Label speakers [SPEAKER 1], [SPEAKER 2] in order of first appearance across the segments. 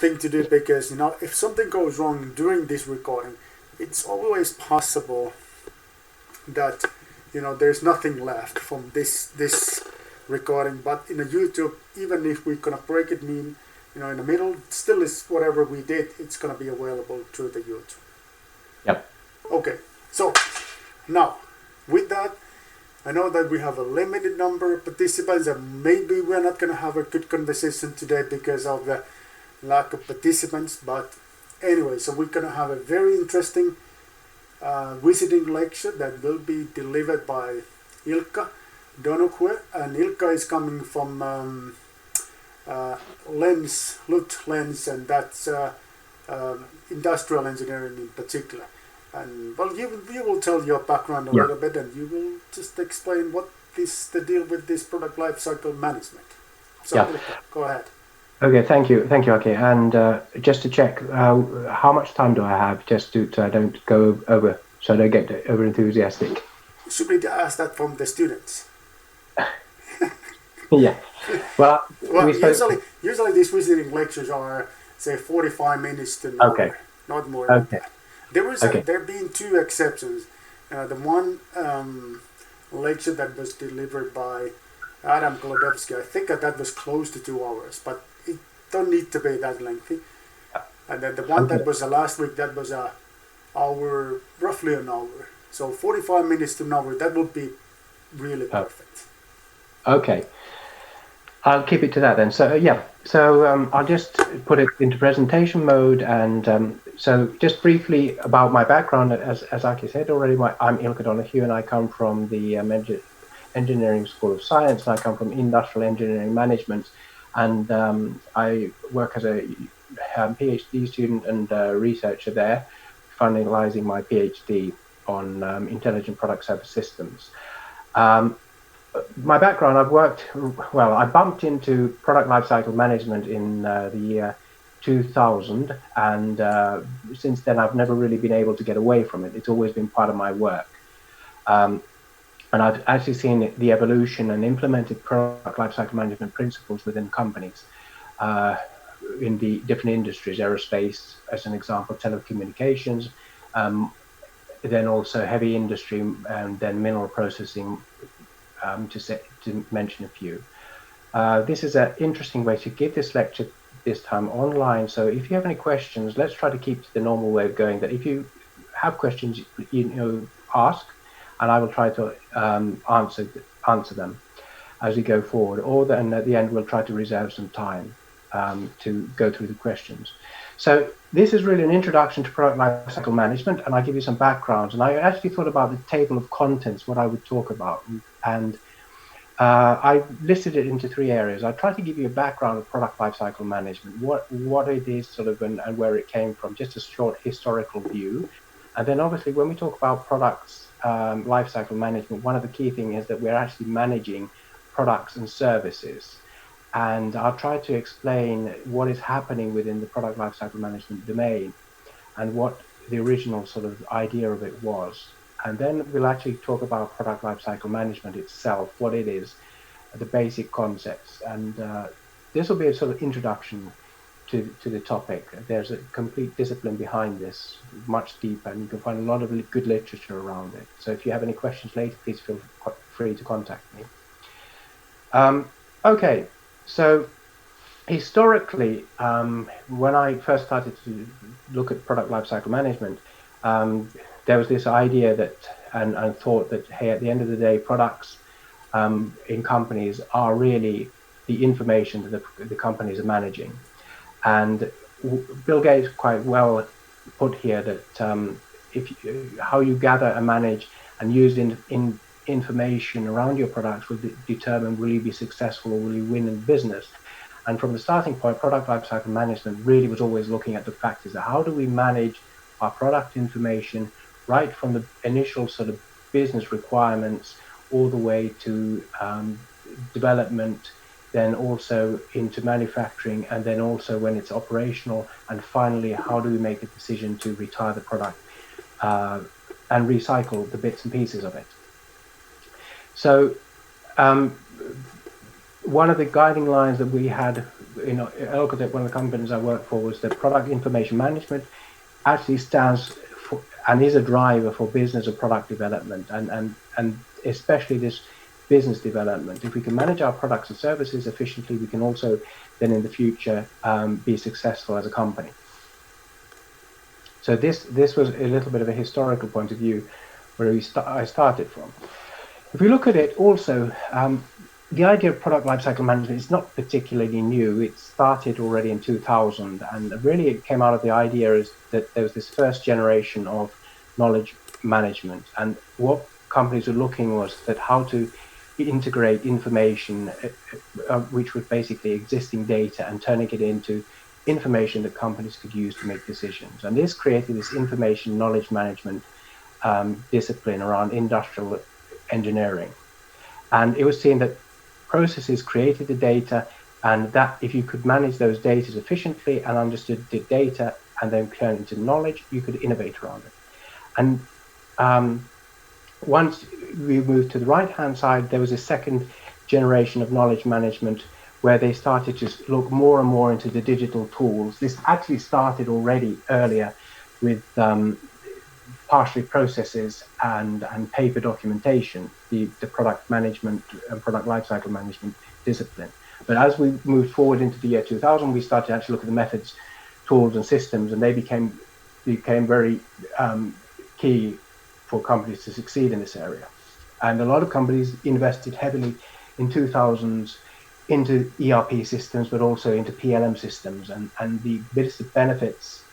[SPEAKER 1] thing to do because if something goes wrong during this recording, it's always possible that there's nothing left from this recording. But in a YouTube, even if we're gonna break it in the middle, still is whatever we did. It's gonna be available through the YouTube.
[SPEAKER 2] Yep.
[SPEAKER 1] Okay. So now with that, I know that we have a limited number of participants, and maybe we're not gonna have a good conversation today because of the lack of participants. But anyway, so we're gonna have a very interesting visiting lecture that will be delivered by Ilkka Donokue, and Ilkka is coming from LUT Lens, and that's industrial engineering in particular. And well, you will tell your background a little bit, and you will just explain what the deal with this product lifecycle management. So Ilkka, go ahead.
[SPEAKER 2] Okay, thank you, Aki. And just to check, how much time do I have, just so I don't go over, so I don't get over enthusiastic?
[SPEAKER 1] Should we ask that from the students?
[SPEAKER 2] Yeah. Well,
[SPEAKER 1] usually these visiting lectures are say 45 minutes to an hour, not more than that. There have been two exceptions. The one lecture that was delivered by Adam Glodowski, I think that was close to 2 hours, but it don't need to be that lengthy. And then the one that was last week, that was roughly an hour. So 45 minutes to an hour, that would be really perfect.
[SPEAKER 2] Okay. I'll keep it to that then. So I'll just put it into presentation mode, and so just briefly about my background. As Aki said already, I'm Ilkka Donokue, and I come from the Engineering School of Science, and I come from Industrial Engineering Management, and I work as a PhD student and researcher there, finalizing my PhD on intelligent product service systems. My background, I bumped into product lifecycle management in the year 2000, and since then I've never really been able to get away from it. It's always been part of my work. And I've actually seen the evolution and implemented product lifecycle management principles within companies in the different industries, aerospace as an example, telecommunications, then also heavy industry, and then mineral processing, to mention a few. This is an interesting way to give this lecture this time online. So if you have any questions, let's try to keep to the normal way of going. That if you have questions, ask, and I will try to answer them as we go forward. Or then at the end, we'll try to reserve some time to go through the questions. So this is really an introduction to product lifecycle management, and I'll give you some backgrounds. And I actually thought about the table of contents, what I would talk about, and I listed it into three areas. I tried to give you a background of product lifecycle management, what it is sort of and where it came from, just a short historical view. And then obviously when we talk about products lifecycle management, one of the key things is that we're actually managing products and services. And I'll try to explain what is happening within the product lifecycle management domain and what the original sort of idea of it was. And then we'll actually talk about product lifecycle management itself, what it is, the basic concepts. And this will be a sort of introduction to the topic. There's a complete discipline behind this, much deeper, and you can find a lot of good literature around it. So if you have any questions later, please feel free to contact me. Okay. So historically, when I first started to look at product lifecycle management, there was this idea that and thought that, hey, at the end of the day, products in companies are really the information that the companies are managing. And Bill Gates quite well put here that how you gather and manage and use information around your products will determine will you be successful or will you win in business. And from the starting point, product lifecycle management really was always looking at the factors of how do we manage our product information right from the initial sort of business requirements all the way to development, then also into manufacturing, and then also when it's operational, and finally how do we make a decision to retire the product and recycle the bits and pieces of it. So one of the guiding lines that we had in Elcoteq, one of the companies I worked for, was that product information management actually stands for and is a driver for business and product development, and especially this business development. If we can manage our products and services efficiently, we can also then in the future be successful as a company. So this was a little bit of a historical point of view where I started from. If we look at it also, the idea of product lifecycle management is not particularly new. It started already in 2000, and really it came out of the idea is that there was this first generation of knowledge management, and what companies were looking was that how to integrate information, which was basically existing data, and turning it into information that companies could use to make decisions. And this created this information knowledge management discipline around industrial engineering. And it was seen that processes created the data, and that if you could manage those data efficiently and understood the data and then turn it into knowledge, you could innovate around it. And once we moved to the right-hand side, there was a second generation of knowledge management where they started to look more and more into the digital tools. This actually started already earlier with partially processes and paper documentation, the product management and product lifecycle management discipline. But as we moved forward into the year 2000, we started to actually look at the methods, tools, and systems, and they became very key for companies to succeed in this area. And a lot of companies invested heavily in 2000s into ERP systems, but also into PLM systems, and the business benefits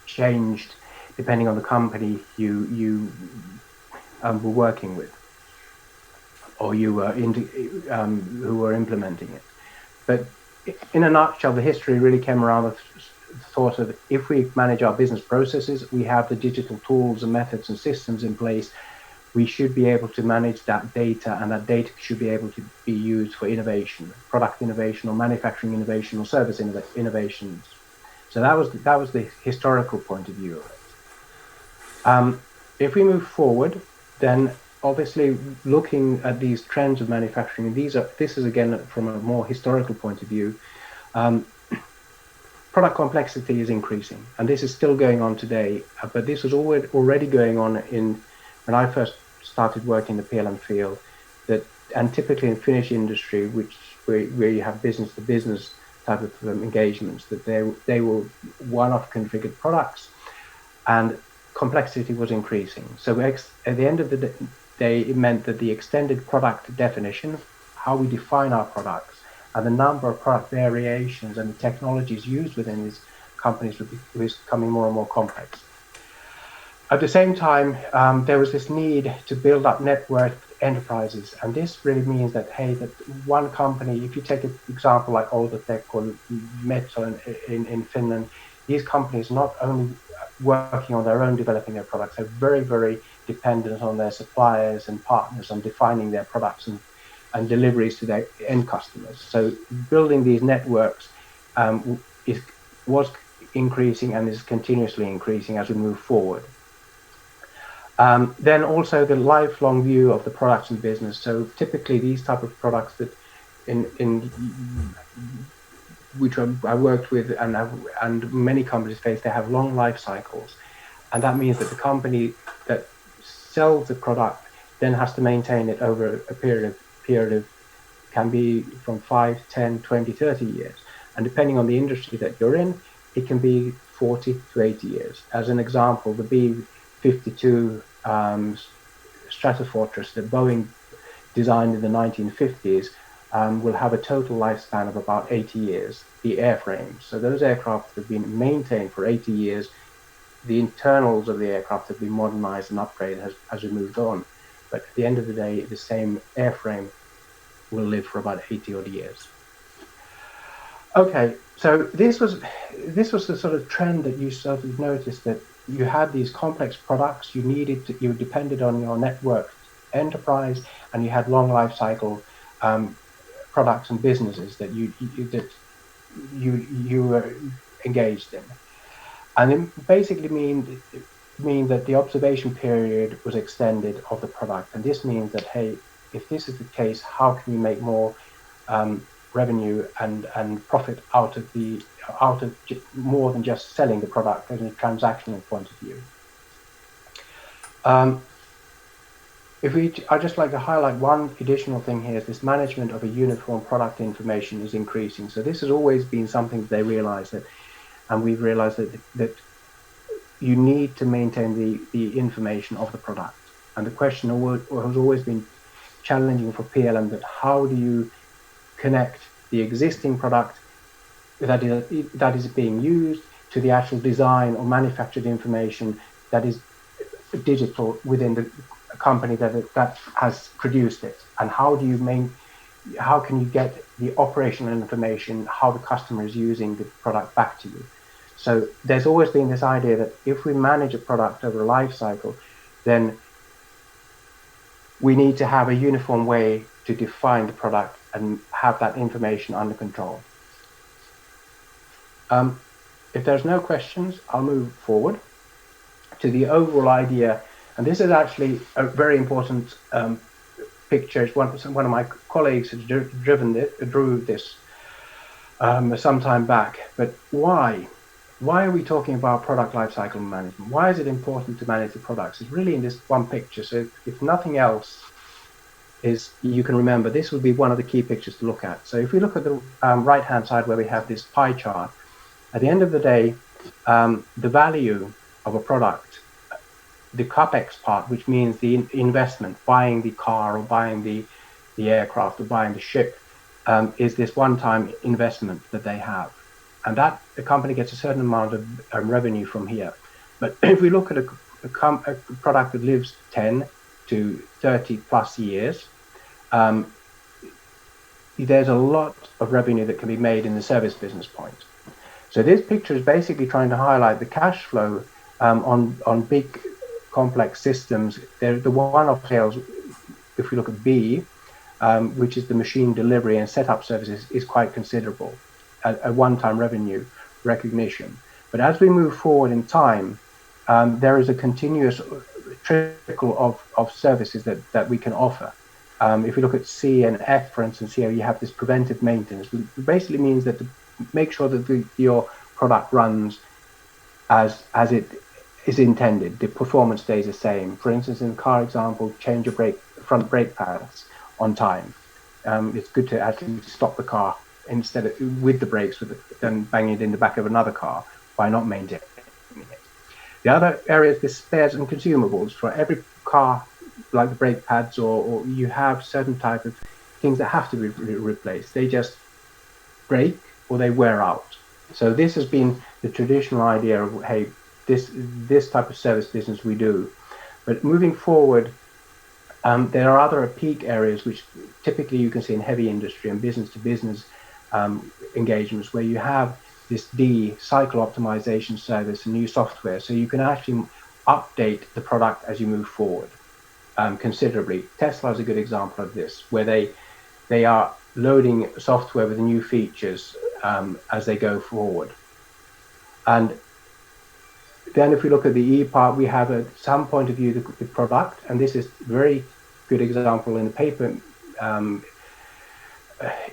[SPEAKER 2] changed depending on the company you were working with, or you were who were implementing it. But in a nutshell, the history really came around with the thought of, if we manage our business processes, we have the digital tools and methods and systems in place, we should be able to manage that data, and that data should be able to be used for innovation, product innovation, or manufacturing innovation, or service innovations. So that was the historical point of view of it. If we move forward, then obviously looking at these trends of manufacturing, this is again from a more historical point of view. Product complexity is increasing, and this is still going on today. But this was already going on when I first started working in the PLM field, and typically in Finnish industry, where you have business to business type of engagements, that they were one-off configured products, and complexity was increasing. So at the end of the day, it meant that the extended product definition, how we define our products, and the number of product variations and the technologies used within these companies was becoming more and more complex. At the same time, there was this need to build up networked enterprises, and this really means that, hey, that one company, if you take an example like Outotec or Metso in Finland, these companies not only working on their own, developing their products, they're very, very dependent on their suppliers and partners on defining their products and deliveries to their end customers. So building these networks was increasing and is continuously increasing as we move forward. Then also the lifelong view of the products and business. So typically these type of products that which I worked with and many companies face, they have long life cycles, and that means that the company that sells the product then has to maintain it over a period of can be from 5, 10, 20, 30 years, and depending on the industry that you're in, it can be 40 to 80 years. As an example, the B-52 Stratofortress that Boeing designed in the 1950s will have a total lifespan of about 80 years, the airframes. So those aircraft have been maintained for 80 years. The internals of the aircraft have been modernized and upgraded as we moved on. But at the end of the day, the same airframe will live for about 80 odd years. Okay, so this was the sort of trend that you sort of noticed, that you had these complex products, you depended on your network enterprise, and you had long life cycle products and businesses that you were engaged in, and it basically mean that the observation period was extended of the product, and this means that, hey, if this is the case, how can you make more revenue and profit out of more than just selling the product from a transactional point of view. I'd just like to highlight one additional thing here is this management of a uniform product information is increasing. So this has always been something they realize that, and we've realized that you need to maintain the information of the product. And the question has always been challenging for PLM, that how do you connect the existing product that is being used to the actual design or manufactured information that is digital within the company that has produced it, and how can you get the operational information, how the customer is using the product back to you. So there's always been this idea that if we manage a product over a life cycle, then we need to have a uniform way to define the product and have that information under control. If there's no questions, I'll move forward to the overall idea. And this is actually a very important picture. One of my colleagues has drew this some time back. But why? Why are we talking about product lifecycle management? Why is it important to manage the products? It's really in this one picture. So if nothing else you can remember, this would be one of the key pictures to look at. So if we look at the right-hand side where we have this pie chart, at the end of the day, the value of a product, the CapEx part, which means the investment, buying the car or buying the aircraft or buying the ship, is this one-time investment that they have. And that the company gets a certain amount of revenue from here. But if we look at a product that lives 10 to 30 plus years, there's a lot of revenue that can be made in the service business point. So this picture is basically trying to highlight the cash flow on big complex systems. The one-off sales, if we look at B, which is the machine delivery and setup services, is quite considerable, a one-time revenue recognition. But as we move forward in time, there is a continuous trickle of services that we can offer. If we look at C and F, for instance, here you have this preventive maintenance. It basically means that to make sure that your product runs as it is intended, the performance stays the same. For instance, in the car example, change your front brake pads on time. It's good to actually stop the car instead of with the brakes, then bang it in the back of another car by not maintaining it. The other area is the spares and consumables. For every car, like the brake pads, or you have certain type of things that have to be replaced. They just break or they wear out. So this has been the traditional idea of, hey, this type of service business we do. But moving forward, there are other peak areas which typically you can see in heavy industry and business-to-business engagements, where you have this D, cycle optimization service, and new software. So you can actually update the product as you move forward considerably. Tesla is a good example of this, where they are loading software with new features as they go forward. And then if we look at the E part, we have at some point of view the product, and this is a very good example in the paper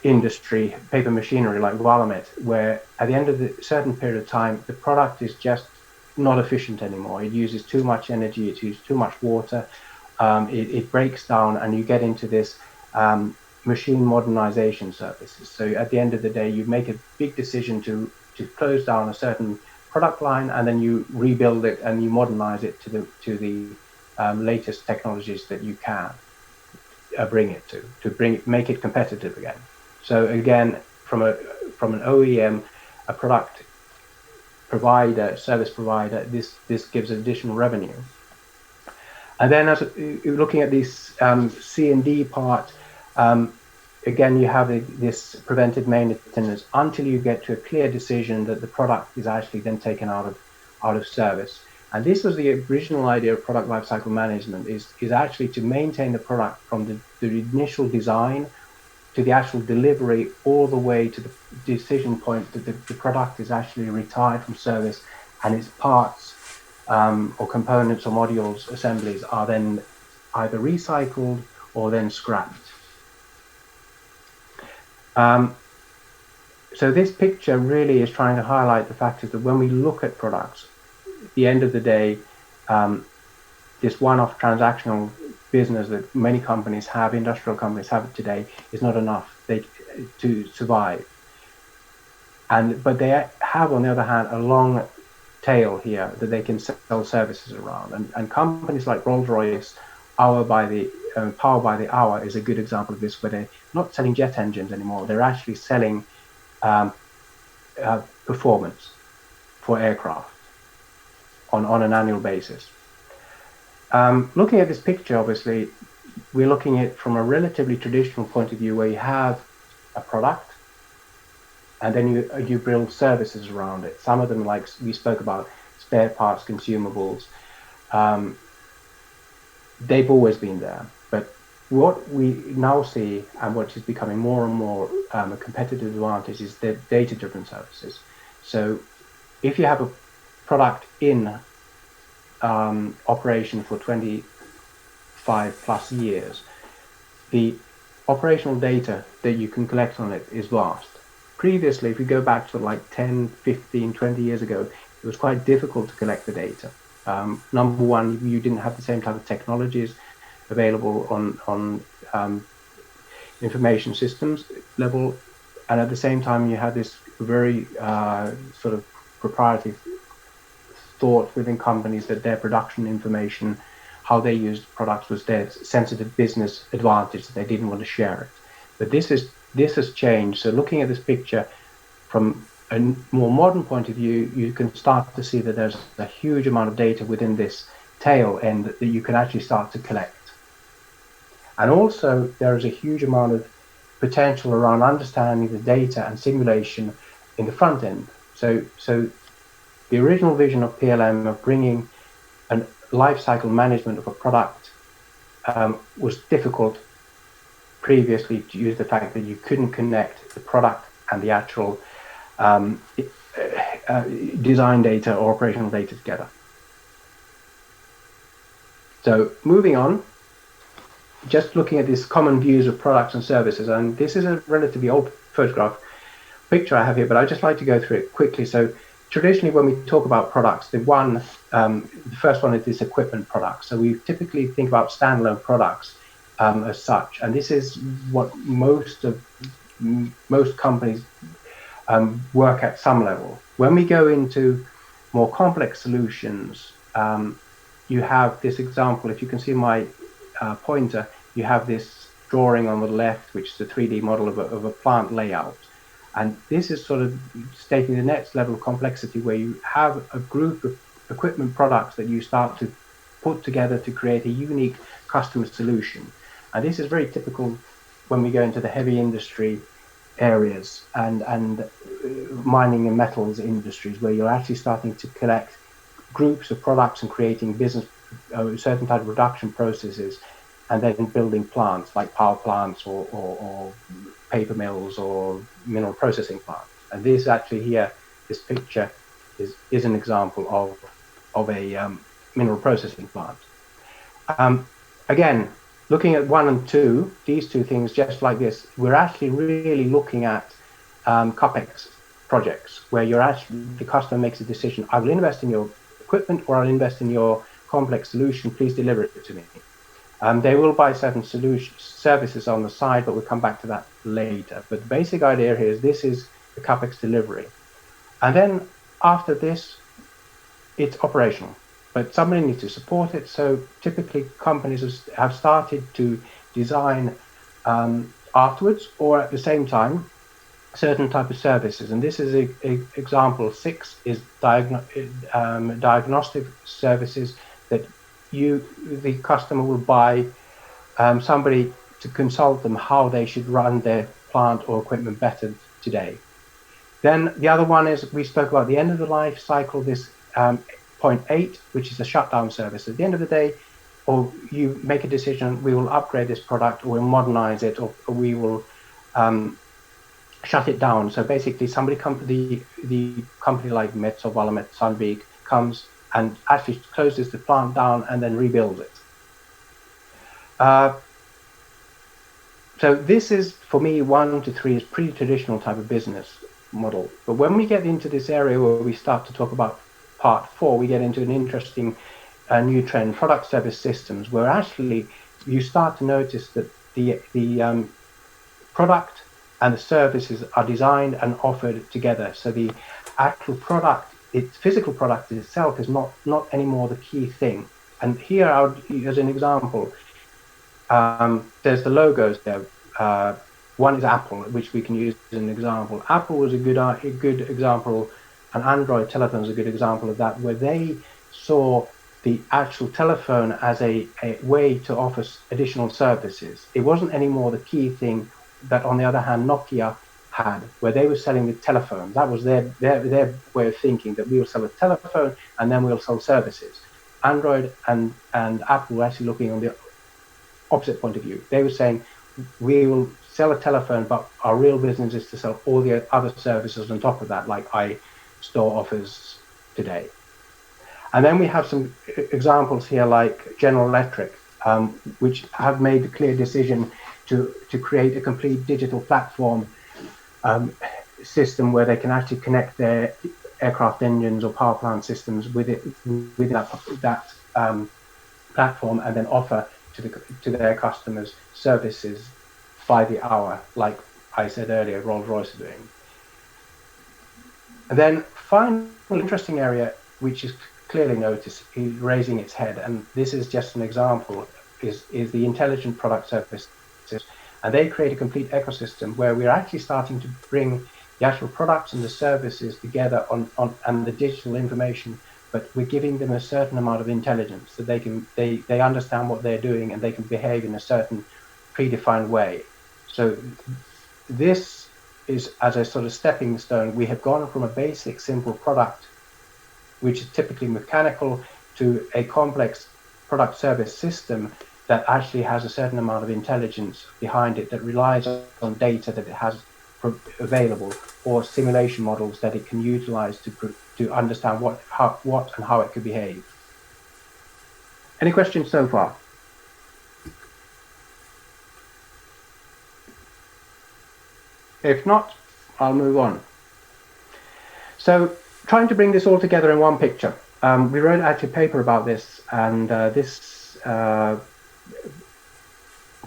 [SPEAKER 2] industry, paper machinery like Valmet, where at the end of a certain period of time, the product is just not efficient anymore. It uses too much energy, it uses too much water, it breaks down, and you get into this machine modernization services. So at the end of the day, you make a big decision to close down a certain product line, and then you rebuild it and you modernize it to the latest technologies that you can bring it to make it competitive again. So again, from an OEM, a product provider, service provider, this gives additional revenue. And then as looking at this C and D part, again, you have this preventive maintenance until you get to a clear decision that the product is actually then taken out of service. And this was the original idea of product lifecycle management, is actually to maintain the product from the initial design to the actual delivery, all the way to the decision point that the product is actually retired from service, and its parts or components or modules, assemblies are then either recycled or then scrapped. So this picture really is trying to highlight the fact that when we look at products, at the end of the day, this one-off transactional business that many companies have, industrial companies have today, is not enough to survive. But they have, on the other hand, a long tail here that they can sell services around. And companies like Rolls-Royce, Power by the Hour is a good example of this, where they're not selling jet engines anymore. They're actually selling performance for aircraft on an annual basis. Looking at this picture, obviously, we're looking at it from a relatively traditional point of view, where you have a product, and then you build services around it. Some of them, like we spoke about, spare parts, consumables, they've always been there. But what we now see, and what is becoming more and more a competitive advantage, is the data-driven services. So if you have a product in operation for 25 plus years, the operational data that you can collect on it is vast. Previously, if you go back to like 10, 15, 20 years ago, it was quite difficult to collect the data. Number one, you didn't have the same type of technologies available on information systems level, and at the same time you had this very sort of proprietary thought within companies that their production information, how they used products, was their sensitive business advantage, that they didn't want to share it. But this has changed. So looking at this picture from a more modern point of view, you can start to see that there's a huge amount of data within this tail end that you can actually start to collect. And also there is a huge amount of potential around understanding the data and simulation in the front end. So the original vision of PLM, of bringing a life cycle management of a product, was difficult previously, due to the fact that you couldn't connect the product and the actual design data or operational data together. So moving on, just looking at these common views of products and services, and this is a relatively old photograph picture I have here, but I'd just like to go through it quickly. So traditionally, when we talk about products, the first one is this equipment product. So we typically think about standalone products as such, and this is what most companies work at some level. When we go into more complex solutions, you have this example. If you can see my pointer, you have this drawing on the left, which is a 3D model of a plant layout. And this is sort of stating the next level of complexity, where you have a group of equipment products that you start to put together to create a unique customer solution. And this is very typical when we go into the heavy industry areas and mining and metals industries, where you're actually starting to collect groups of products and creating business, certain type of production processes, and then building plants like power plants or paper mills or mineral processing plants. And this actually here, this picture is an example of a mineral processing plant. Again, looking at 1 and 2, these two things, just like this, we're actually really looking at CapEx projects, where the customer makes a decision: I will invest in your equipment, or I'll invest in your complex solution, please deliver it to me. They will buy certain services on the side, but we'll come back to that later. But the basic idea here is this is the CapEx delivery. And then after this, it's operational, but somebody needs to support it. So typically companies have started to design afterwards, or at the same time, certain type of services. And this is an example. 6 is diagnostic services that the customer will buy somebody to consult them how they should run their plant or equipment better today. Then the other one is, we spoke about the end of the life cycle, this point 8, which is a shutdown service. At the end of the day, or you make a decision, we will upgrade this product, or we'll modernize it, or we will shut it down. So basically the company like Metso, Valmet, Sandvik comes and actually closes the plant down and then rebuilds it. So this is, for me, 1 to 3 is pretty traditional type of business model. But when we get into this area where we start to talk about part 4, we get into an interesting new trend, product service systems, where actually you start to notice that the product and the services are designed and offered together. So the actual product, its physical product itself, is not anymore the key thing. And here, as an example, there's the logos there. One is Apple, which we can use as an example. Apple was a good example, and Android telephone is a good example of that, where they saw the actual telephone as a way to offer additional services. It wasn't anymore the key thing that, on the other hand, Nokia had, where they were selling the telephone. That was their way of thinking, that we will sell a telephone and then we'll sell services. Android and Apple were actually looking on the opposite point of view. They were saying, we will sell a telephone, but our real business is to sell all the other services on top of that, like iStore offers today. And then we have some examples here, like General Electric, which have made the clear decision to create a complete digital platform system where they can actually connect their aircraft engines or power plant systems with that platform, and then offer to their customers services by the hour, like I said earlier, Rolls-Royce are doing. And then final interesting area, which is clearly noticed, is raising its head, and this is just an example, is the intelligent product services. And they create a complete ecosystem where we're actually starting to bring the actual products and the services together and the digital information, but we're giving them a certain amount of intelligence so they understand what they're doing and they can behave in a certain predefined way. So this is, as a sort of stepping stone, we have gone from a basic simple product, which is typically mechanical, to a complex product service system that actually has a certain amount of intelligence behind it, that relies on data that it has available, or simulation models that it can utilize to understand what and how it could behave. Any questions so far? If not, I'll move on. So, trying to bring this all together in one picture. We wrote actually a paper about this, and this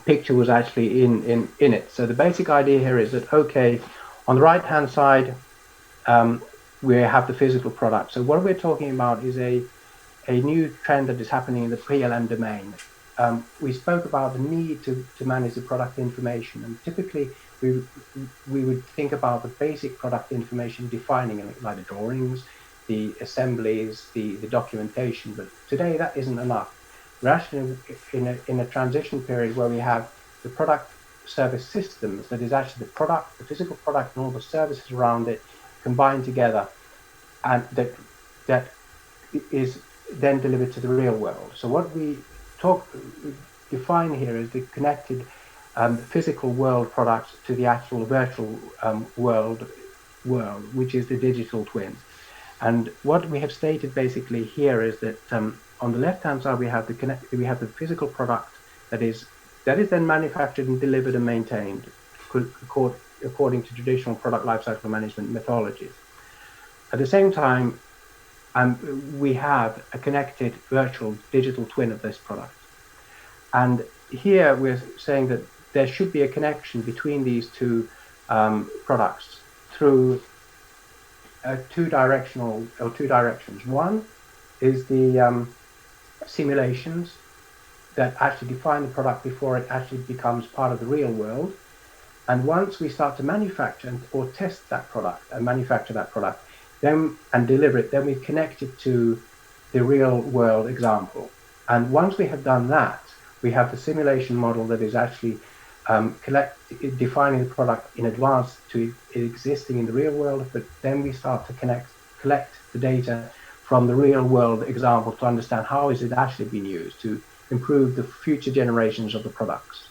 [SPEAKER 2] picture was actually in it. So the basic idea here is that, okay, on the right hand side, we have the physical product. So what we're talking about is a new trend that is happening in the PLM domain. We spoke about the need to manage the product information, and typically we would think about the basic product information, defining it, like the drawings, the assemblies, the documentation. But today that isn't enough. We're actually in a transition period where we have the product service systems, that is actually the product, the physical product, and all the services around it combined together, and that is then delivered to the real world. So what we define here is the connected physical world products to the actual virtual world, which is the digital twin. And what we have stated basically here is that on the left-hand side we have the physical product that is then manufactured and delivered and maintained according to traditional product lifecycle management methodologies. At the same time, we have a connected virtual digital twin of this product. And here we're saying that there should be a connection between these two products through two directions. One is the simulations that actually define the product before it actually becomes part of the real world. And once we start to manufacture or test that product and manufacture that product, then and deliver it, then we connect it to the real world example. And once we have done that, we have the simulation model that is actually defining the product in advance to it existing in the real world, but then we start to collect the data from the real world example to understand how is it actually being used to improve the future generations of the products.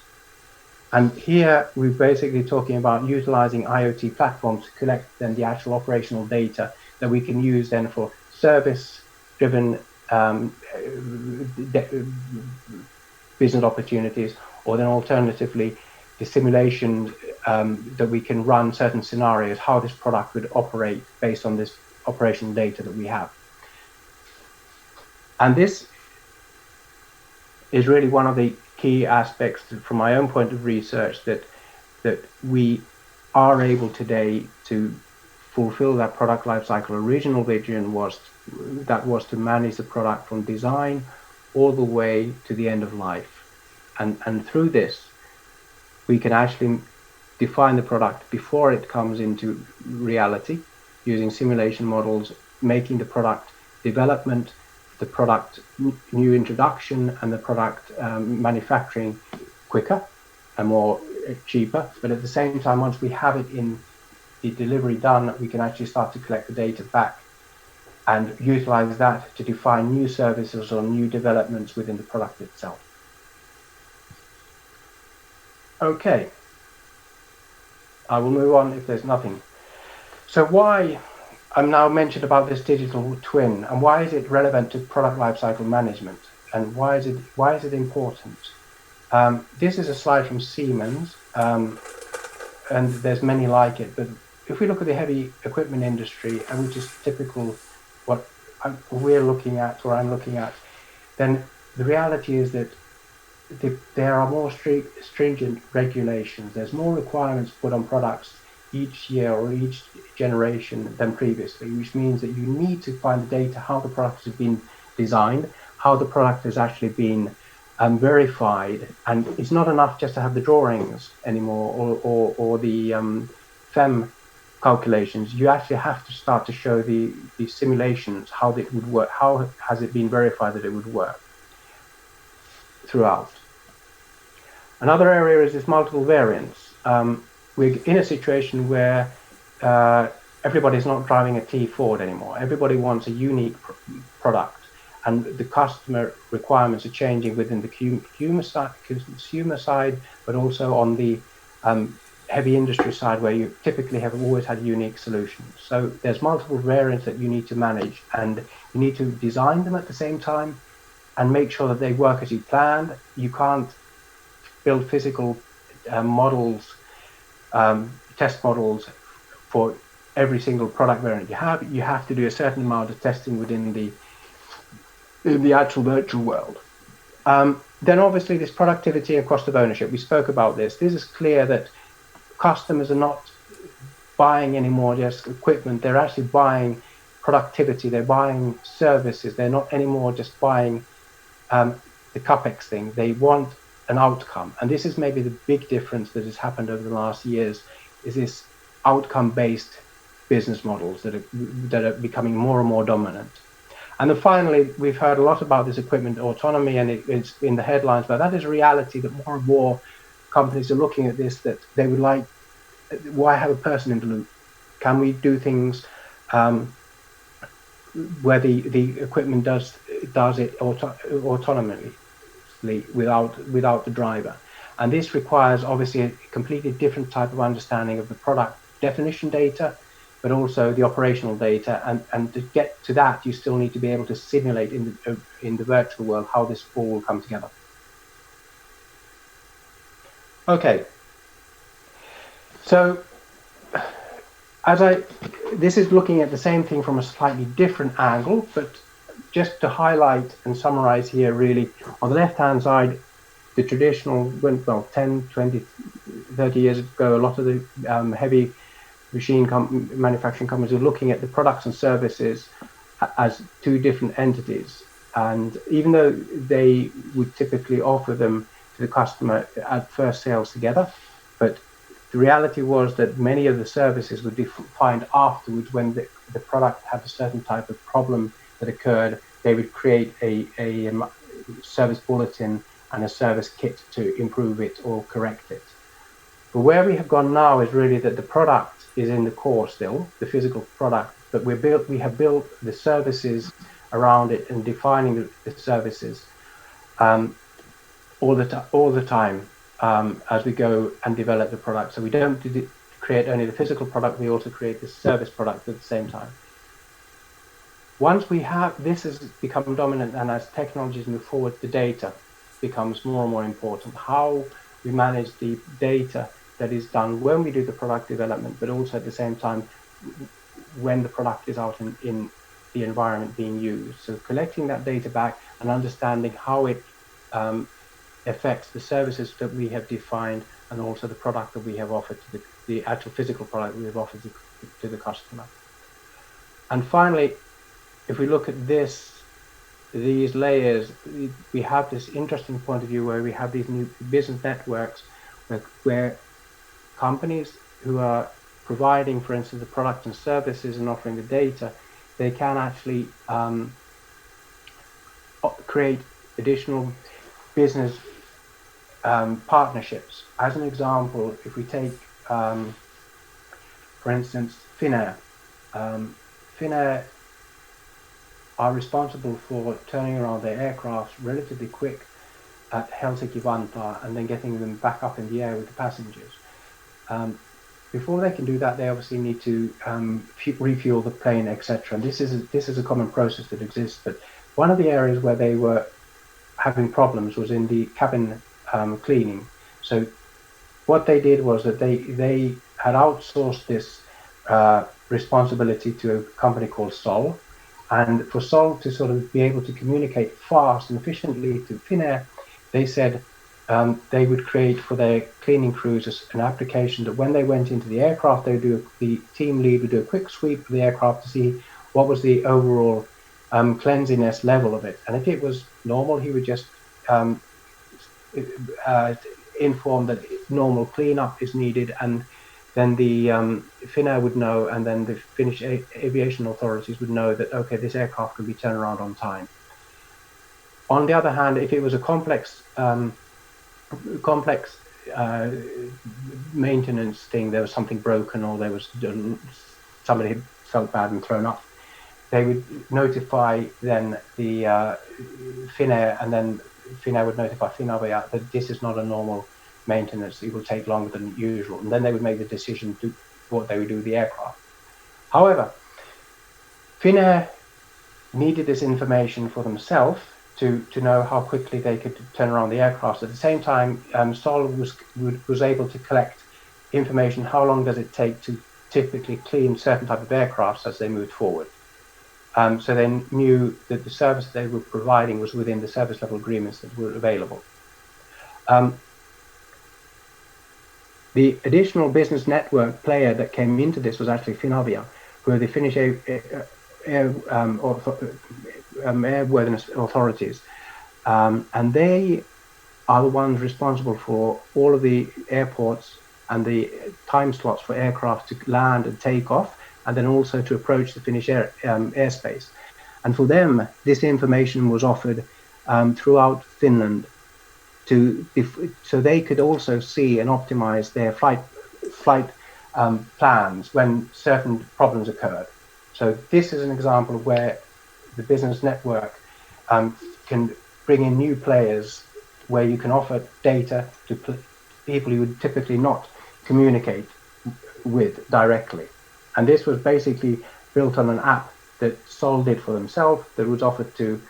[SPEAKER 2] And here we're basically talking about utilizing IoT platforms to collect then the actual operational data that we can use then for service-driven business opportunities, or then alternatively the simulation that we can run certain scenarios, how this product would operate based on this operational data that we have. And this is really one of the key aspects from my own point of research, that we are able today to fulfill that product lifecycle. Original vision was to manage the product from design all the way to the end of life. And through this, we can actually define the product before it comes into reality, using simulation models, making the product development, the product new introduction, and the product manufacturing quicker and more cheaper. But at the same time, once we have it in the delivery done, we can actually start to collect the data back and utilize that to define new services or new developments within the product itself. Okay, I will move on if there's nothing. So why, I'm now mentioned about this digital twin, and why is it relevant to product lifecycle management, and why is it important? This is a slide from Siemens, and there's many like it, but if we look at the heavy equipment industry, and which is typical what we're looking at, or I'm looking at, then the reality is that there are more stringent regulations. There's more requirements put on products each year or each generation than previously, which means that you need to find the data, how the product has been designed, how the product has actually been verified. And it's not enough just to have the drawings anymore, or the FEM calculations. You actually have to start to show the simulations, how it would work, how has it been verified that it would work throughout. Another area is this multiple variants. We're in a situation where everybody's not driving a T Ford anymore. Everybody wants a unique product, and the customer requirements are changing within the consumer side, but also on the heavy industry side, where you typically have always had unique solutions. So there's multiple variants that you need to manage, and you need to design them at the same time and make sure that they work as you planned. You can't build physical models, test models for every single product variant you have. You have to do a certain amount of testing within the actual virtual world. Then obviously this productivity and cost of ownership, we spoke about this. This is clear that customers are not buying anymore just equipment, they're actually buying productivity, they're buying services, they're not anymore just buying the CapEx thing, they want an outcome. And this is maybe the big difference that has happened over the last years, is this outcome-based business models that are becoming more and more dominant. And then finally, we've heard a lot about this equipment autonomy, and it's in the headlines, but that is a reality that more and more companies are looking at this, that they would like, why have a person in the loop? Can we do things where the equipment does it autonomously without the driver? And this requires obviously a completely different type of understanding of the product definition data, but also the operational data. And to get to that, you still need to be able to simulate in the virtual world how this all will come together. Okay. So this is looking at the same thing from a slightly different angle, but just to highlight and summarize here, really, on the left-hand side, the traditional, well, 10, 20, 30 years ago, a lot of the heavy machine manufacturing companies are looking at the products and services as two different entities. And even though they would typically offer them to the customer at first sales together, but the reality was that many of the services would be defined afterwards. When the product had a certain type of problem that occurred, they would create a service bulletin and a service kit to improve it or correct it. But where we have gone now is really that the product is in the core still, the physical product, but we have built the services around it and defining the services all the time as we go and develop the product. So we don't create only the physical product, we also create the service product at the same time. Once we have, this has become dominant, and as technologies move forward, the data becomes more and more important. How we manage the data that is done when we do the product development, but also at the same time when the product is out in the environment being used. So collecting that data back and understanding how it affects the services that we have defined and also the product that we have offered to the actual physical product we have offered to the customer. And finally, if we look at these layers, we have this interesting point of view where we have these new business networks where companies who are providing, for instance, the products and services and offering the data, they can actually create additional business partnerships. As an example, if we take, for instance, Finnair. Finnair are responsible for turning around their aircraft relatively quick at Helsinki-Vantaa and then getting them back up in the air with the passengers. Before they can do that, they obviously need to refuel the plane, etc. And this is a common process that exists. But one of the areas where they were having problems was in the cabin cleaning. So what they did was that they had outsourced this responsibility to a company called Sol. And for Sol to sort of be able to communicate fast and efficiently to Finnair, they said they would create for their cleaning crews an application that when they went into the aircraft, the team lead would do a quick sweep of the aircraft to see what was the overall cleanliness level of it. And if it was normal, he would just inform that normal cleanup is needed, and then the Finnair would know, and then the Finnish aviation authorities would know that, okay, this aircraft can be turned around on time. On the other hand, if it was a complex maintenance thing, there was something broken or there was somebody had felt bad and thrown up, they would notify then the Finnair, and then Finnair would notify Finavia that this is not a normal maintenance, it will take longer than usual, and then they would make the decision to what they would do with the aircraft. However, Finnair needed this information for themselves to know how quickly they could turn around the aircraft. At the same time, Sol was able to collect information, how long does it take to typically clean certain type of aircrafts as they moved forward. So they knew that the service they were providing was within the service level agreements that were available. The additional business network player that came into this was actually Finavia, who are the Finnish airworthiness authorities. And they are the ones responsible for all of the airports and the time slots for aircraft to land and take off, and then also to approach the Finnish airspace. And for them, this information was offered throughout Finland so they could also see and optimize their flight plans when certain problems occurred. So this is an example of where the business network can bring in new players, where you can offer data to people you would typically not communicate with directly. And this was basically built on an app that Sol did for themselves that was offered to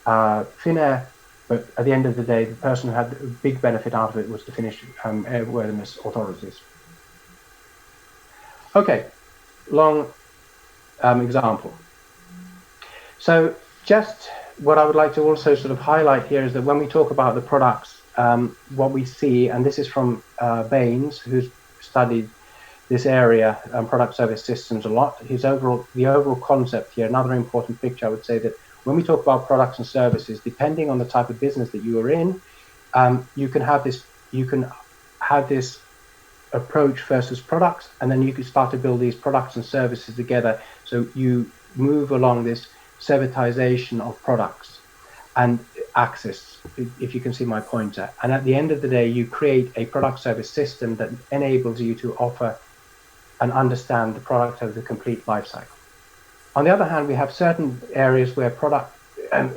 [SPEAKER 2] Finnair, but at the end of the day, the person who had a big benefit out of it was the Finnish airworthiness authorities. Okay, long example. So just what I would like to also sort of highlight here is that when we talk about the products, what we see, and this is from Baines, who's studied this area, product service systems a lot. The overall concept here, another important picture, I would say that when we talk about products and services, depending on the type of business that you are in, you can have this approach versus products, and then you can start to build these products and services together. So you move along this servitization of products and access, if you can see my pointer. And at the end of the day, you create a product service system that enables you to offer and understand the product over the complete life cycle. On the other hand, we have certain areas where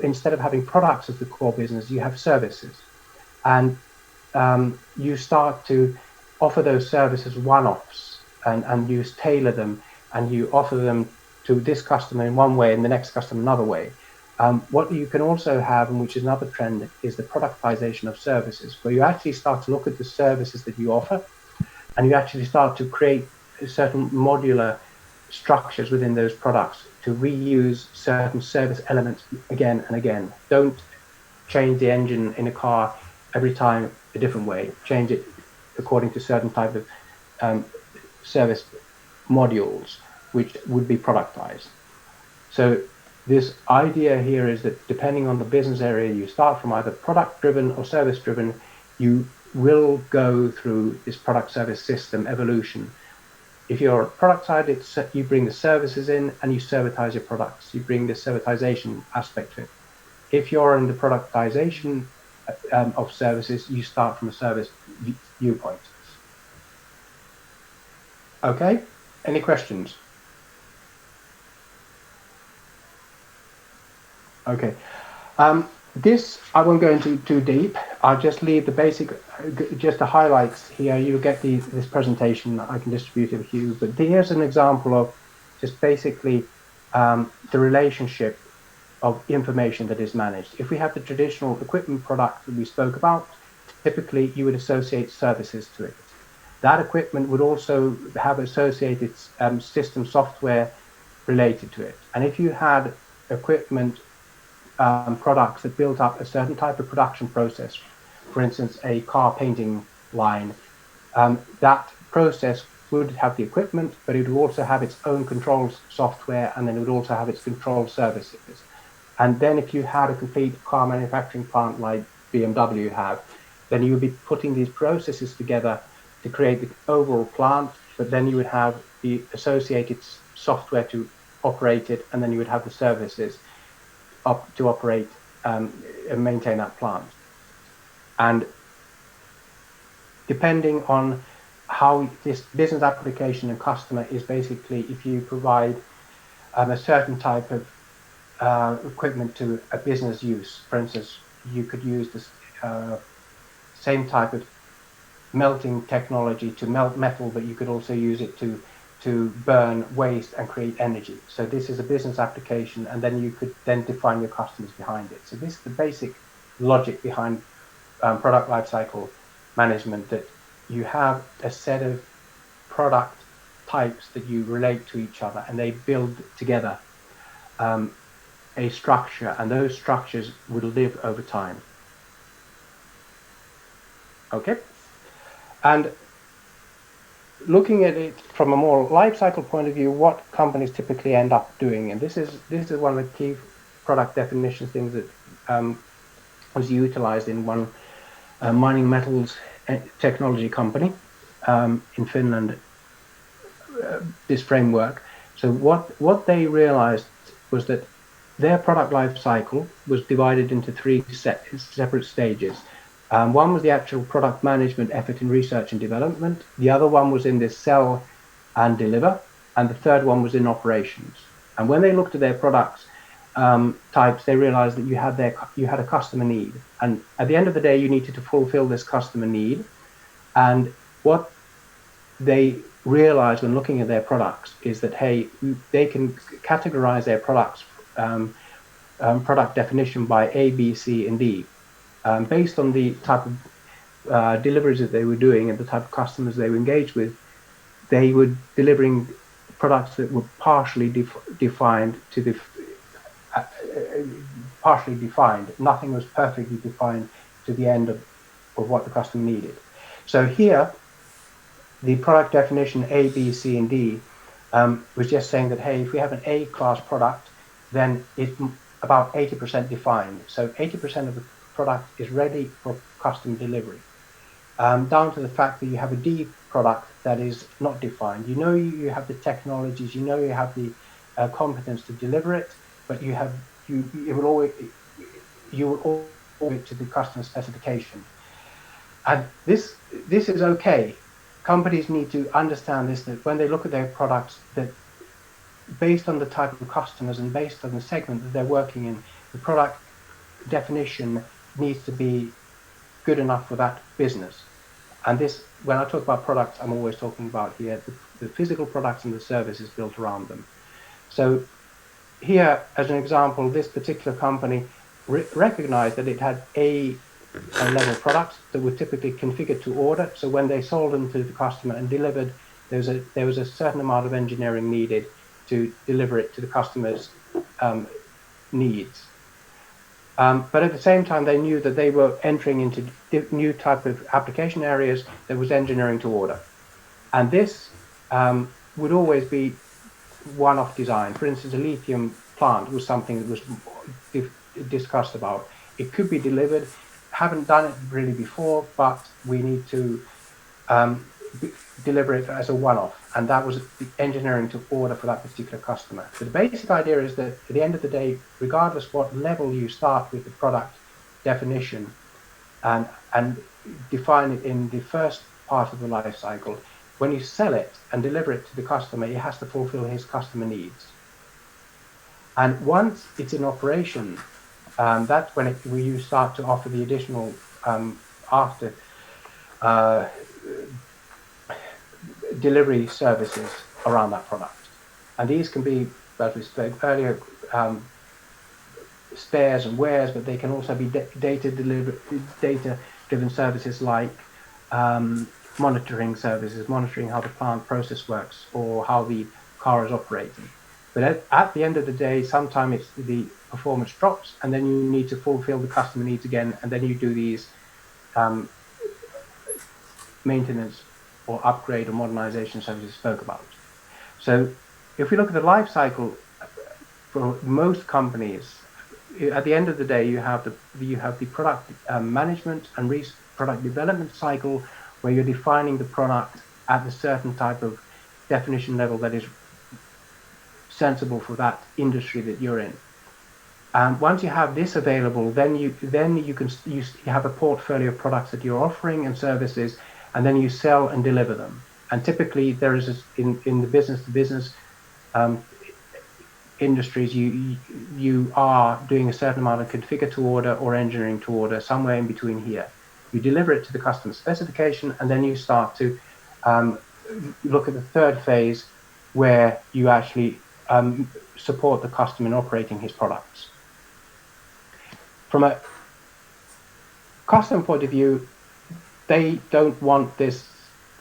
[SPEAKER 2] instead of having products as the core business, you have services. And you start to offer those services one-offs and you tailor them, and you offer them to this customer in one way and the next customer another way. What you can also have, and which is another trend, is the productization of services, where you actually start to look at the services that you offer, and you actually start to create certain modular structures within those products to reuse certain service elements again and again. Don't change the engine in a car every time a different way. Change it according to certain type of service modules, which would be productized. So this idea here is that depending on the business area you start from, either product driven or service driven, you will go through this product service system evolution. If you're product side, you bring the services in and you servitize your products. You bring the servitization aspect to it. If you're in the productization of services, you start from a service viewpoint. Okay, any questions? Okay, this I won't go into too deep. I'll just leave the basic, just the highlights here. You'll get this presentation. I can distribute it to you, but here's an example of just basically the relationship of information that is managed. If we have the traditional equipment product that we spoke about, typically you would associate services to it. That equipment would also have associated system software related to it. And if you had equipment products that built up a certain type of production process, for instance, a car painting line, that process would have the equipment, but it would also have its own controls software, and then it would also have its control services. And then if you had a complete car manufacturing plant like BMW have, then you would be putting these processes together to create the overall plant, but then you would have the associated software to operate it, and then you would have the services to operate and maintain that plant. And depending on how this business application and customer is, basically if you provide a certain type of equipment to a business use, for instance, you could use this same type of melting technology to melt metal, but you could also use it to burn waste and create energy. So this is a business application, and then you could then define your customers behind it. So this is the basic logic behind product lifecycle management, that you have a set of product types that you relate to each other, and they build together a structure, and those structures will live over time. Okay, and looking at it from a more life cycle point of view, what companies typically end up doing, and this is one of the key product definition things that was utilized in one mining metals technology company in Finland. This framework. So what they realized was that their product life cycle was divided into three separate stages. One was the actual product management effort in research and development. The other one was in the sell and deliver, and the third one was in operations. And when they looked at their products types, they realized that you had a customer need, and at the end of the day, you needed to fulfill this customer need. And what they realized when looking at their products is that, hey, they can categorize their products product definition by A, B, C, and D. Based on the type of deliveries that they were doing and the type of customers they were engaged with, they were delivering products that were partially defined to the partially defined. Nothing was perfectly defined to the end of what the customer needed. So here, the product definition A, B, C, and D was just saying that, hey, if we have an A class product, then it's about 80% defined. So 80% of the product is ready for customer delivery. Down to the fact that you have a D product that is not defined. You know you have the technologies, you know you have the competence to deliver it, but you will always to the customer specification. And this is okay. Companies need to understand this, that when they look at their products, that based on the type of customers and based on the segment that they're working in, the product definition needs to be good enough for that business. And this, when I talk about products, I'm always talking about here the physical products and the services built around them. So here, as an example, this particular company recognized that it had A-level products that were typically configured to order. So when they sold them to the customer and delivered, there was a certain amount of engineering needed to deliver it to the customer's needs. But at the same time, they knew that they were entering into new type of application areas that was engineering to order. And this would always be one-off design. For instance, a lithium plant was something that was discussed about. It could be delivered. Haven't done it really before, but we need to deliver it as a one-off, and that was the engineering to order for that particular customer. But the basic idea is that at the end of the day, regardless what level you start with the product definition and define it in the first part of the life cycle, when you sell it and deliver it to the customer, it has to fulfill his customer needs. And once it's in operation, that's when you start to offer the additional after delivery services around that product. And these can be, as we spoke earlier, spares and wares, but they can also be data-driven services like monitoring services, monitoring how the plant process works or how the car is operating. But at the end of the day, sometimes the performance drops, and then you need to fulfill the customer needs again, and then you do these maintenance or upgrade or modernization services spoke about. So if we look at the life cycle for most companies, at the end of the day, you have the product management and product development cycle, where you're defining the product at a certain type of definition level that is sensible for that industry that you're in. And once you have this available, then you have a portfolio of products that you're offering and services, and then you sell and deliver them. And typically, there is in the business-to-business industries, you are doing a certain amount of configure to order or engineering to order, somewhere in between here. You deliver it to the customer specification, and then you start to look at the third phase, where you actually support the customer in operating his products. From a customer point of view, they don't want this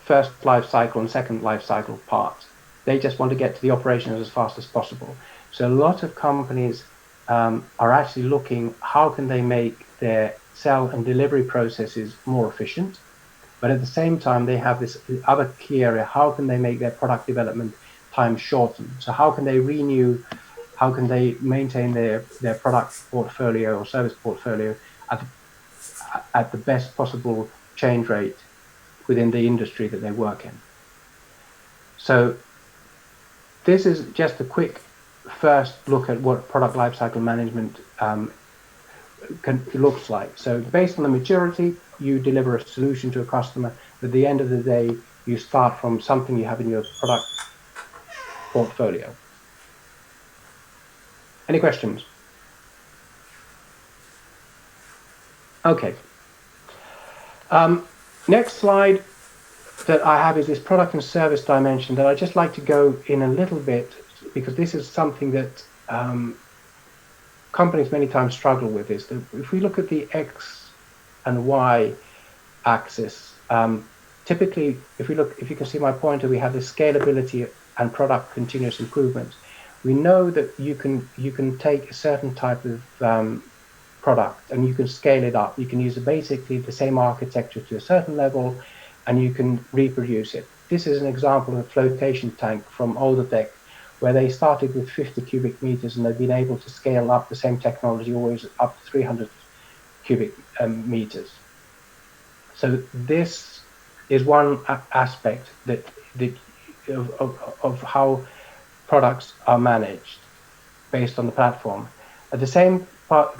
[SPEAKER 2] first life cycle and second life cycle part. They just want to get to the operations as fast as possible. So a lot of companies are actually looking, how can they make their sell and delivery processes more efficient? But at the same time, they have this other key area, how can they make their product development time shorten? So how can they renew, how can they maintain their product portfolio or service portfolio at the best possible change rate within the industry that they work in? So this is just a quick first look at what product lifecycle management looks like. So based on the maturity, you deliver a solution to a customer. At the end of the day, you start from something you have in your product portfolio. Any questions? Okay. Next slide that I have is this product and service dimension that I'd just like to go in a little bit, because this is something that companies many times struggle with. Is that if we look at the X and Y axis, typically, if you can see my pointer, we have the scalability and product continuous improvement. We know that you can take a certain type of product and you can scale it up. You can use basically the same architecture to a certain level, and you can reproduce it. This is an example of a flotation tank from Outotec, where they started with 50 cubic meters and they've been able to scale up the same technology always up to 300 cubic meters. So this is one aspect of how products are managed based on the platform. At the same point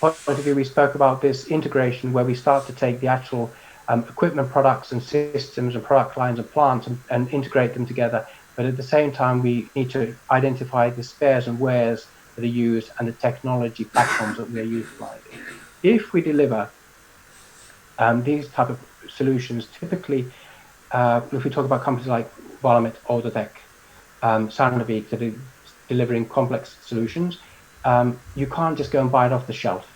[SPEAKER 2] of view, we spoke about this integration, where we start to take the actual equipment, products and systems and product lines and plants and integrate them together. But at the same time, we need to identify the spares and wares that are used and the technology platforms that we are utilizing. If we deliver these type of solutions, typically, if we talk about companies like Valmet, Outotec, Sandvik, that are delivering complex solutions, you can't just go and buy it off the shelf.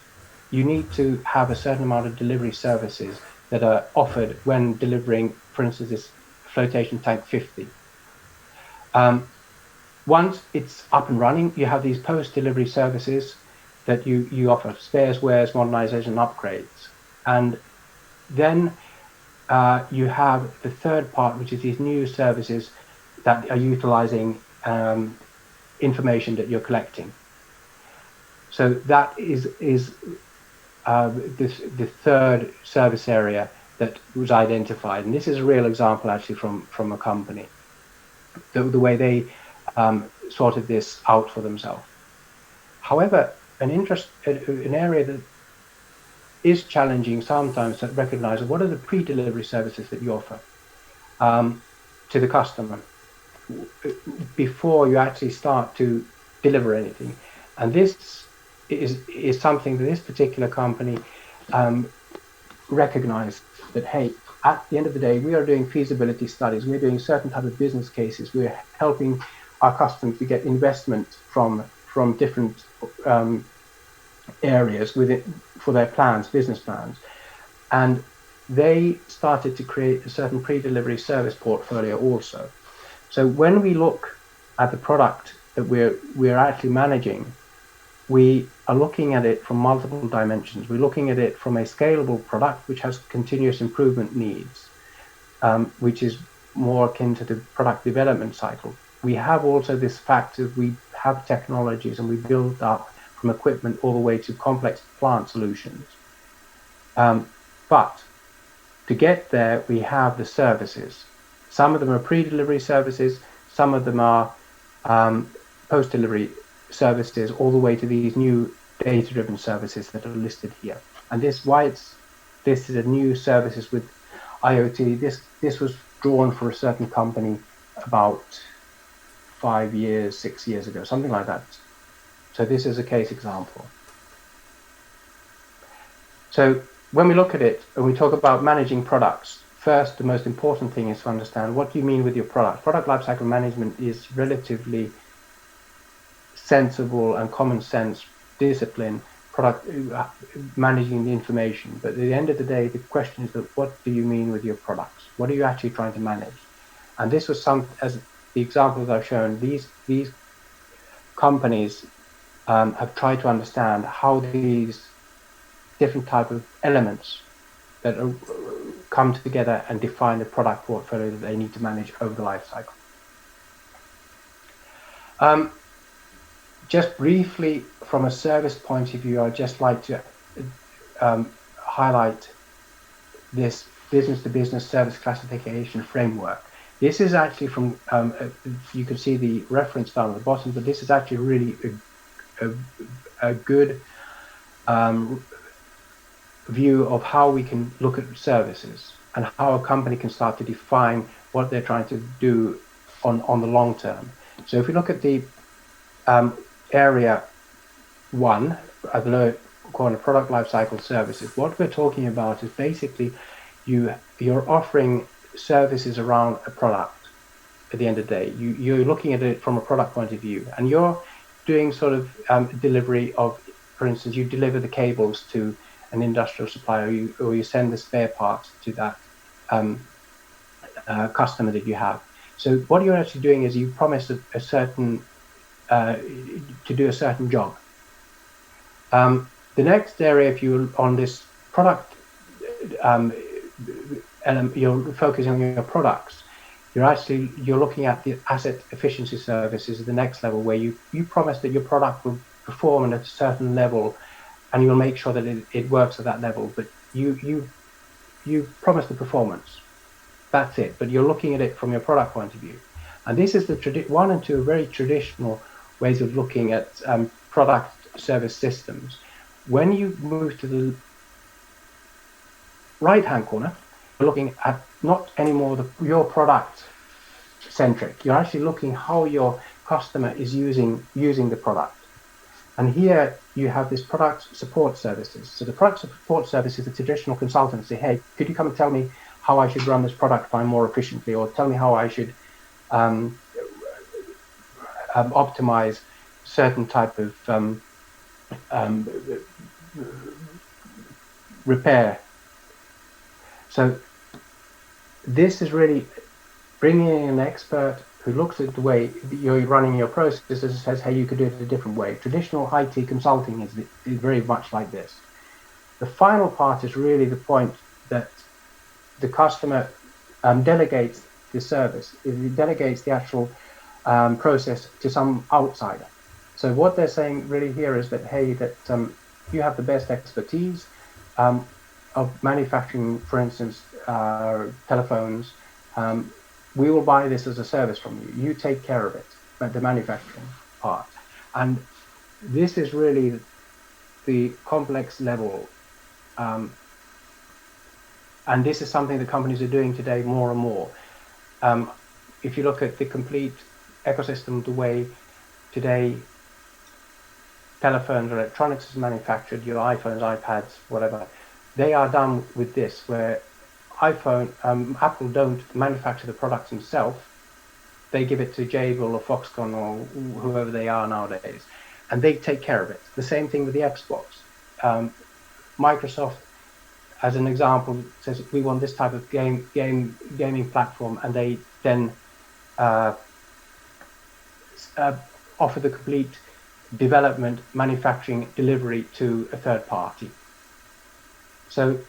[SPEAKER 2] You need to have a certain amount of delivery services that are offered when delivering, for instance, this flotation tank 50. Once it's up and running, you have these post-delivery services that you offer: spares, wares, modernization, upgrades. And then you have the third part, which is these new services that are utilizing information that you're collecting. So that is the third service area that was identified, and this is a real example actually from a company, the way they sorted this out for themselves. However, an area that is challenging sometimes to recognize what are the pre-delivery services that you offer to the customer before you actually start to deliver anything. And this is something that this particular company recognized, that, hey, at the end of the day, we are doing feasibility studies, we're doing certain type of business cases, we're helping our customers to get investment from different areas within for their plans, business plans. And they started to create a certain pre-delivery service portfolio also. So when we look at the product that we're actually managing, we are looking at it from multiple dimensions. We're looking at it from a scalable product which has continuous improvement needs, which is more akin to the product development cycle. We have also this fact that we have technologies and we build up from equipment all the way to complex plant solutions. But to get there, we have the services. Some of them are pre-delivery services, some of them are post-delivery services, all the way to these new data-driven services that are listed here. And this is a new services with IoT. This was drawn for a certain company about 5 years, 6 years ago, something like that. So this is a case example. So when we look at it and we talk about managing products, first, the most important thing is to understand what do you mean with your product. Product lifecycle management is relatively sensible and common sense discipline, product managing the information. But at the end of the day, the question is that what do you mean with your products? What are you actually trying to manage? And this was as the examples I've shown, these companies have tried to understand how these different type of elements that come together and define the product portfolio that they need to manage over the life cycle. Just briefly, from a service point of view, I'd just like to highlight this business-to-business service classification framework. This is actually from, you can see the reference down at the bottom, but this is actually really a good view of how we can look at services and how a company can start to define what they're trying to do on the long term. So if we look at the area 1 at the lower corner, product lifecycle services, what we're talking about is basically you're offering services around a product. At the end of the day, you're looking at it from a product point of view, and you're doing sort of delivery of, for instance, you deliver the cables to an industrial supplier, or you send the spare parts to that customer that you have. So what you're actually doing is you promise a certain to do a certain job. The next area, if you're on this product element, you're focusing on your products. You're looking at the asset efficiency services at the next level, where you promise that your product will perform at a certain level, and you'll make sure that it works at that level. But you promise the performance. That's it. But you're looking at it from your product point of view. And this is the one and two very traditional ways of looking at product service systems. When you move to the right-hand corner, you're looking at not anymore your product centric. You're actually looking how your customer is using the product. And here you have this product support services. So the product support service is the traditional consultant say, hey, could you come and tell me how I should run this product line more efficiently, or tell me how I should optimize certain type of repair. So this is really bringing in an expert who looks at the way you're running your processes and says, hey, you could do it a different way. Traditional IT consulting is very much like this. The final part is really the point that the customer delegates the service. It delegates the actual process to some outsider. So what they're saying really here is that, hey, that you have the best expertise of manufacturing, for instance, telephones. We will buy this as a service from you. You take care of it, the manufacturing part. And this is really the complex level. And this is something that companies are doing today more and more. If you look at the complete ecosystem, the way today telephones, electronics is manufactured, your iPhones, iPads, whatever, they are done with this, where Apple don't manufacture the products themselves. They give it to Jabil or Foxconn or whoever they are nowadays, and they take care of it. The same thing with the Xbox. Microsoft, as an example, says we want this type of gaming platform, and they then offer the complete development, manufacturing, delivery to a third party. So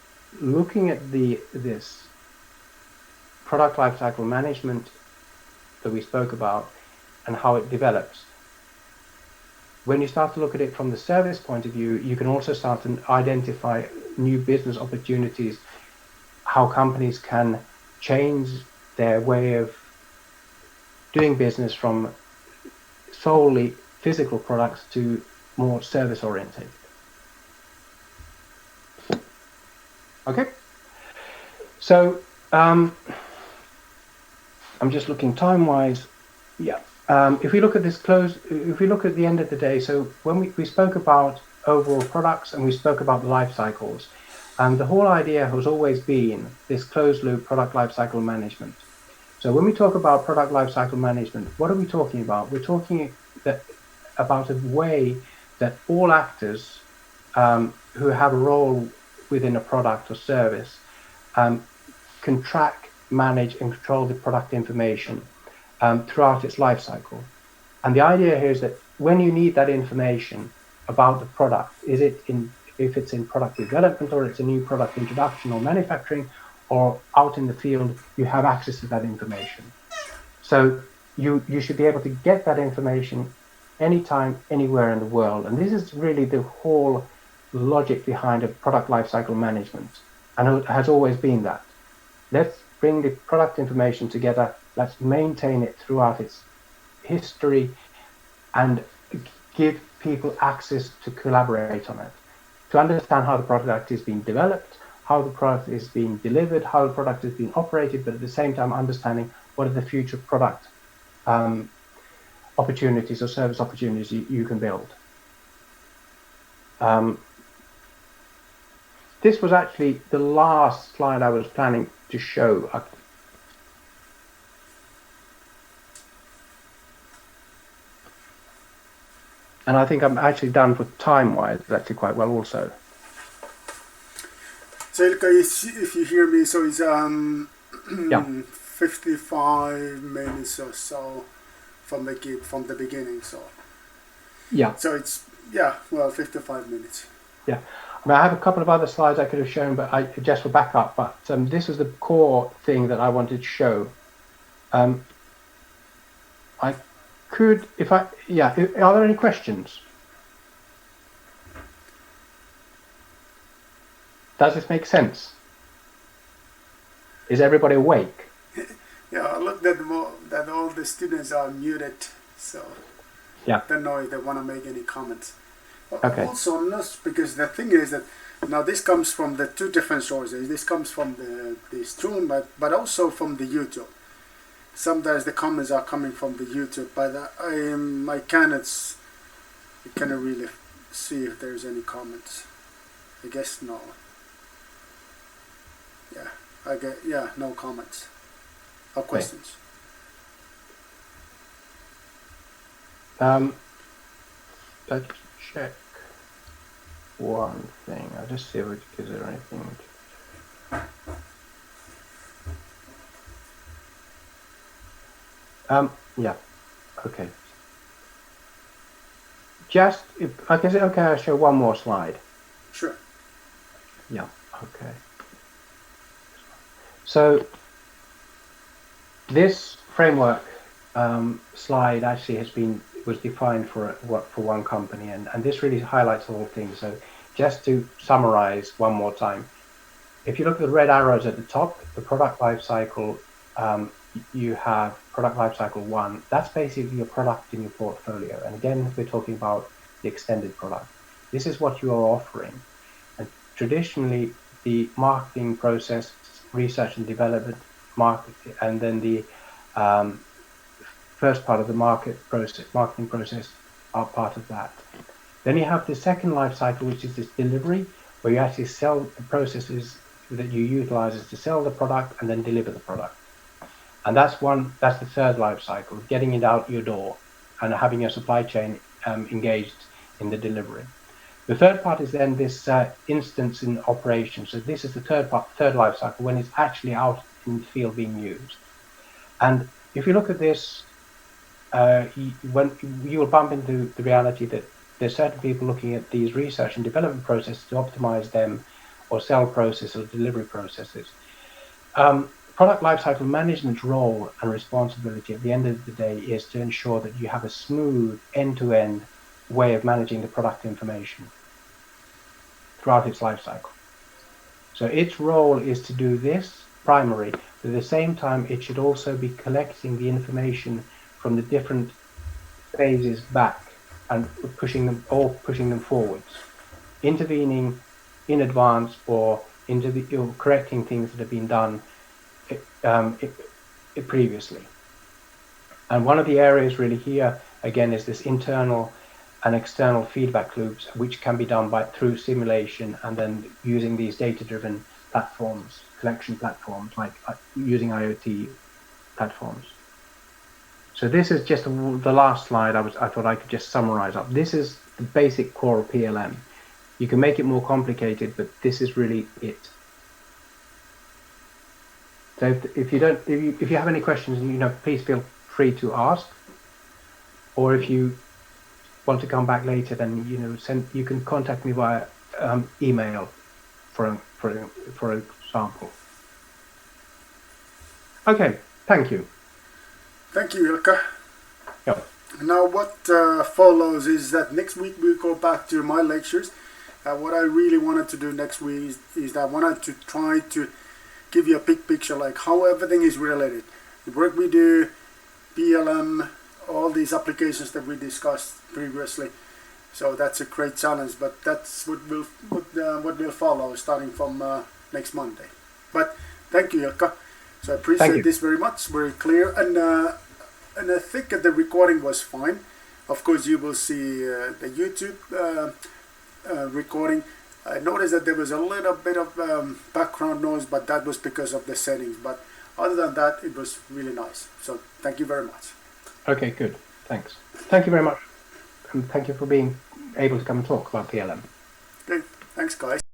[SPEAKER 2] looking at this product lifecycle management that we spoke about and how it develops, when you start to look at it from the service point of view, you can also start to identify new business opportunities, how companies can change their way of doing business from solely physical products to more service oriented. Okay, so I'm just looking time wise. Yeah, if we look at this if we look at the end of the day, so when we spoke about overall products and we spoke about the life cycles, and the whole idea has always been this closed loop product lifecycle management. So when we talk about product lifecycle management, what are we talking about? We're talking about a way that all actors who have a role within a product or service can track, manage, and control the product information throughout its life cycle. And the idea here is that when you need that information about the product, if it's in product development or it's a new product introduction or manufacturing or out in the field, you have access to that information. So you should be able to get that information anytime, anywhere in the world. And this is really the whole logic behind a product lifecycle management, and it has always been that. Let's bring the product information together, let's maintain it throughout its history, and give people access to collaborate on it, to understand how the product is being developed, how the product is being delivered, how the product is being operated, but at the same time understanding what are the future product opportunities or service opportunities you can build. This was actually the last slide I was planning to show. And I think I'm actually done for time-wise, actually quite well also.
[SPEAKER 1] So Ilkka, if you hear me, so it's 55 minutes or so from the beginning. So
[SPEAKER 2] yeah.
[SPEAKER 1] So it's 55 minutes.
[SPEAKER 2] Yeah. I mean, I have a couple of other slides I could have shown, but just for backup. But this is the core thing that I wanted to show. I could, are there any questions? Does this make sense? Is everybody awake?
[SPEAKER 1] Yeah, I looked at that all the students are muted, so I don't know if they want to make any comments.
[SPEAKER 2] Okay.
[SPEAKER 1] Also, not because the thing is that now this comes from the two different sources. This comes from the stream, but also from the YouTube. Sometimes the comments are coming from the YouTube, but I cannot really see if there's any comments. I guess no. Yeah, no comments or questions.
[SPEAKER 2] Let's check one thing. I'll just see if is there anything. Yeah. Okay. Just if I guess okay, I'll show one more slide.
[SPEAKER 1] Sure.
[SPEAKER 2] Yeah. Okay. So this framework slide actually was defined for one company, and this really highlights the whole thing. So just to summarize one more time, if you look at the red arrows at the top, the product life cycle, you have product life cycle 1. That's basically your product in your portfolio. And again, we're talking about the extended product. This is what you are offering. And traditionally, the marketing process, research and development, market, and then the first part of the marketing process are part of that. Then you have the second life cycle, which is this delivery, where you actually sell the processes that you utilize is to sell the product and then deliver the product. And that's the third life cycle, getting it out your door and having your supply chain engaged in the delivery. The third part is then this instance in operation. So this is the third life cycle, when it's actually out in the field being used. And if you look at this, when you will bump into the reality that there's certain people looking at these research and development processes to optimize them, or sell process or delivery processes. Product lifecycle management's role and responsibility at the end of the day is to ensure that you have a smooth end-to-end way of managing the product information throughout its life cycle. So its role is to do this primary, but at the same time it should also be collecting the information from the different phases back and pushing them forwards, intervening in advance or correcting things that have been done previously. And one of the areas really here again is this internal and external feedback loops, which can be done through simulation and then using these data-driven platforms, collection platforms, like using IoT platforms. So this is just the last slide. I thought I could just summarize up. This is the basic core of PLM. You can make it more complicated, but this is really it. So if you have any questions, please feel free to ask. Or if you want to come back later, then you can contact me via email, for example. Okay, thank you.
[SPEAKER 1] Thank you, Ilkka.
[SPEAKER 2] Yep.
[SPEAKER 1] Now what follows is that next week we'll go back to my lectures. What I really wanted to do next week is that I wanted to try to give you a big picture, like how everything is related. The work we do, PLM, all these applications that we discussed previously. So that's a great challenge, but that's what will follow starting from next Monday. But thank you, Ilkka. So I appreciate this very much, very clear, and I think that the recording was fine. Of course, you will see the YouTube recording. I noticed that there was a little bit of background noise, but that was because of the settings. But other than that, it was really nice. So thank you very much.
[SPEAKER 2] Okay, good. Thanks. Thank you very much. And thank you for being able to come and talk about PLM.
[SPEAKER 1] Okay, thanks guys.